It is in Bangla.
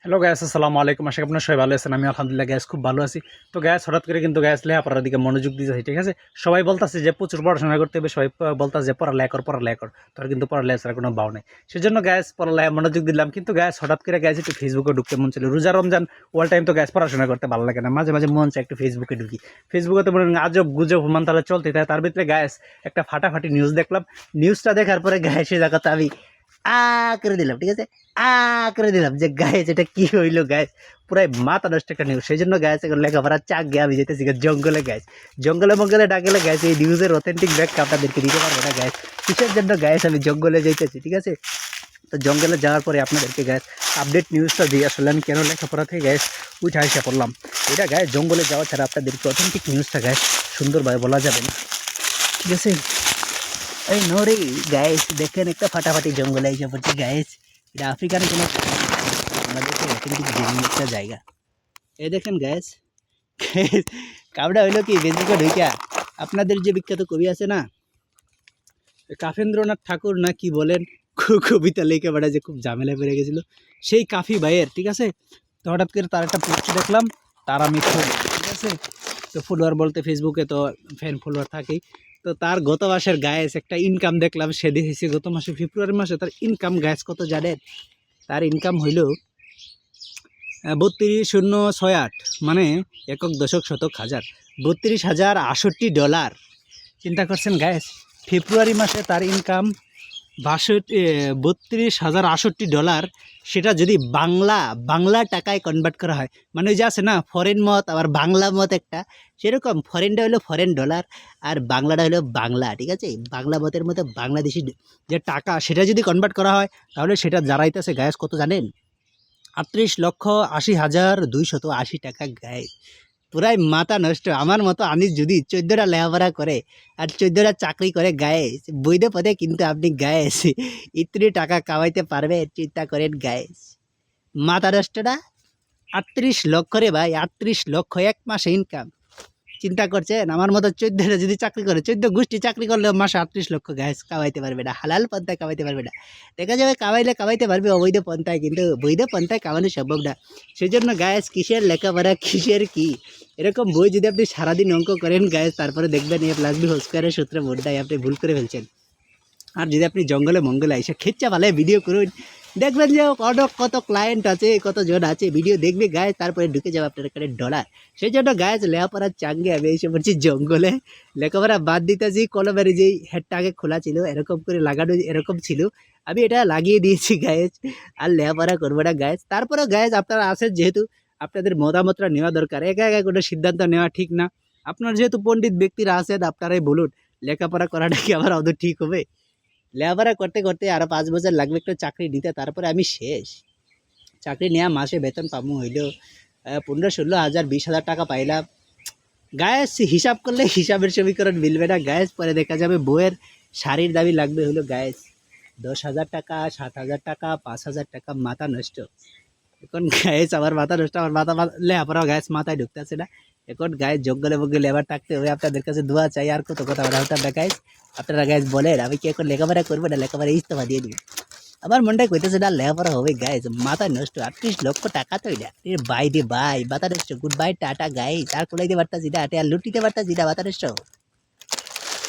হ্যালো গ্যাস, আসসালামু আলাইকুম। আশা করি আপনারা সবাই ভালো আছেন। আমি আলহামদুলিল্লাহ গ্যাস খুব ভালো আছি। তো গ্যাস হঠাৎ করে কিন্তু গ্যাস লেখাপড়ার দিকে মনোযোগ দিতেছি, ঠিক আছে? সবাই বলতাছে যে প্রচুর পড়াশোনা করতে হবে, সবাই বলতাছে যে পড়ালেখা কর, পড়ালেখা কর। তোর কিন্তু পড়ালেখা ছাড়া কোনো বাও নাই। সেজন্য গ্যাস পড়ালেখায় মনোযোগ দিলাম। কিন্তু গ্যাস হঠাৎ করে গ্যাস একটু ফেসবুকে ঢুকতে মন ছিল। রোজা রমজান অল টাইম তো গ্যাস পড়াশোনা করতে ভালো লাগে না। মাঝে মাঝে মন চায় একটু ফেসবুকে ঢুকি। ফেসবুকে তো মনে হয় আজব গুজব হুমান তাহলে চলতে থাকে। তার ভিতরে গ্যাস একটা ফাটাফাটি নিউজ দেখলাম। নিউজটা দেখার পরে গ্যাস সে জায়গাতে আমি আ করে দিলাম, ঠিক আছে? আ করে দিলাম যে গাইস এটা কি হইলো গাইস? পুরাই মাথা নষ্ট একটা নিউজ। সেইজন্য গাইস এখন লেখাপড়ার চাক গিয়ে আমি যেতেছি জঙ্গলে গাইস। জঙ্গলে মঙ্গলে ডাকলে গাইস এই নিউজের অথেন্টিক ব্যাখ্যা আপনাদেরকে দিতে পারবো না গাইস। কিসের জন্য গাইস আমি জঙ্গলে যাইতেছি, ঠিক আছে? তো জঙ্গলে যাওয়ার পরে আপনাদেরকে গাইস আপডেট নিউজটা দিয়ে আসলে আমি কেন লেখাপড়া থেকে গাইস উঠে আসা পড়লাম। এটা গাইস জঙ্গলে যাওয়া ছাড়া আপনাদেরকে অথেন্টিক নিউজটা গাইস সুন্দরভাবে বলা যাবে না, ঠিক আছে? এই নোরে গাইস দেখেন একটা ফাটাফাটি জঙ্গলে এসে পড়ছে গাইস। এটা আফ্রিকার কোনো বাংলাদেশের অথেন্টিক জেনুইন একটা জায়গা। এই দেখেন গ্যাস কামড়া হইলো কি ফেসবুকে ঢুইকা আপনাদের যে বিখ্যাত কবি আছে না, কাফেন্দ্রনাথ ঠাকুর না কি বলেন, কবিতা লিখে বেড়া যে খুব ঝামেলায় পড়ে গেছিল সেই কাফি ভাইয়ের, ঠিক আছে? তো হঠাৎ করে তার একটা পোস্ট দেখলাম, তার আমি ঠিক আছে? তো ফলোয়ার বলতে ফেসবুকে তো ফ্যান ফলোয়ার থাকেই। তো তার গত মাসের গায়েস একটা ইনকাম দেখলাম, সে দেখেছি গত মাসে ফেব্রুয়ারি মাসে তার ইনকাম গায়েস কত জানেন? তার ইনকাম হইল 32,068, মানে একক দশক শতক হাজার, $32,068। চিন্তা করছেন গায়েস, ফেব্রুয়ারি মাসে তার ইনকাম 32,068। সেটা যদি বাংলা টাকায় কনভার্ট করা হয়, মানে ওই যে আছে না ফরেন মত আবার বাংলা মত একটা, সেরকম ফরেনটা হলো ফরেন ডলার আর বাংলাটা হলো বাংলা, ঠিক আছে? বাংলা মতের মতো বাংলাদেশি যে টাকা সেটা যদি কনভার্ট করা হয় তাহলে সেটা দাঁড়াইতেছে গায়েস কত জানেন? 38,80,280 টাকা গায়ে। পুরাই মাথা নষ্ট। আমার মতো আমি যদি 14টা লেখাপড়া করে আর 14টা চাকরি করে গায়ে বৈধ পদে, কিন্তু আপনি গায়ে ইতনি টাকা কামাইতে পারবে চিন্তা করেন গায়ে। মাথা নষ্ট না? 38 লক্ষ রে ভাই, 38 লক্ষ এক মাসে ইনকাম। চিন্তা করছেন আমার মতো 14টা যদি চাকরি করে, 14 গোষ্ঠী চাকরি করলেও মাসে 38 লক্ষ গ্যাস কামাইতে পারবে না, হালাল পন্থায় কামাইতে পারবে না। দেখা যাবে কামাইলে কামাইতে পারবে অবৈধ পন্থায়, কিন্তু বৈধ পন্থায় কামানো সম্ভব না। সেই জন্য গ্যাস কিসের লেখাপড়া কিসের কি, এরকম বই যদি আপনি সারাদিন অঙ্ক করেন গ্যাস, তারপরে দেখবেন এ প্লাস বি হোল স্কোয়ারের সূত্রে বোর্ডটাই আপনি ভুল করে ফেলছেন। আর যদি আপনি জঙ্গলে মঙ্গলে এসে খেচ্চা ভালো ভিডিও করুন, দেখবেন যে কত ক্লায়েন্ট আছে, কতজন আছে ভিডিও দেখবে গায়ে, তারপরে ঢুকে যাবে আপনার এখানে ডলার। সেই জন্য গায়ে লেখাপড়ার চাঙ্গে আমি এসে পড়ছি জঙ্গলে। লেখাপড়া বাদ দিতেছি, কলমের যেই হেডটা আগে খোলা ছিল এরকম করে লাগানো এরকম ছিল, আমি এটা লাগিয়ে দিয়েছি গায়ে। আর লেখাপড়া করবো না গায়ে। তারপরেও গায়ে আপনারা আছেন যেহেতু, আপনাদের মতামতটা নেওয়া দরকার। একা একা কোনো সিদ্ধান্ত নেওয়া ঠিক না। আপনার যেহেতু পণ্ডিত ব্যক্তিরা আছেন, আপনারাই বলুন লেখাপড়া করাটা কি আবার আদৌ ঠিক হবে? লেখাপড়া করতে করতে আরও 5 বছর লাগবে একটা চাকরি নিতে, তারপরে আমি শেষ। চাকরি নেওয়া মাসে বেতন পাবো হইল 15-16 হাজার, 20,000 টাকা পাইলাম গায়েস। হিসাব করলে হিসাবের সমীকরণ মিলবে না গায়েস। পরে দেখা যাবে বইয়ের শাড়ির দাবি লাগবে হলো গায়েস 10,000 টাকা, 7,000 টাকা, 5,000 টাকা। মাথা নষ্ট এখন গায়েস, আমার মাথা নষ্ট। আমার মাথা লেখাপড়া গায়েস মাথায় ঢুকতেছে না। এখন গায়েস জঙ্গলে মঙ্গলে এবার থাকতে হবে। আপনাদের কাছে দোয়া চাই, আর কত কথা বলা হতাম না গায়েস। আপনারা গায়েস বলেন আমি কি এখন লেখাপড়া করবো না লেখাপড়া ইস্তফা দিয়ে দিই? আমার মনটাই কইতেছে না লেখাপড়া হবে গাইজ। মাথা নষ্ট, 38 লক্ষ টাকা তো এটা বাই রে বাই, মাথা নষ্ট। গুড বাই টাটা গাইজ, আর কোলাইতে পারতাছি না, আর লুটিতে পারতাছি না, মাথা নষ্ট।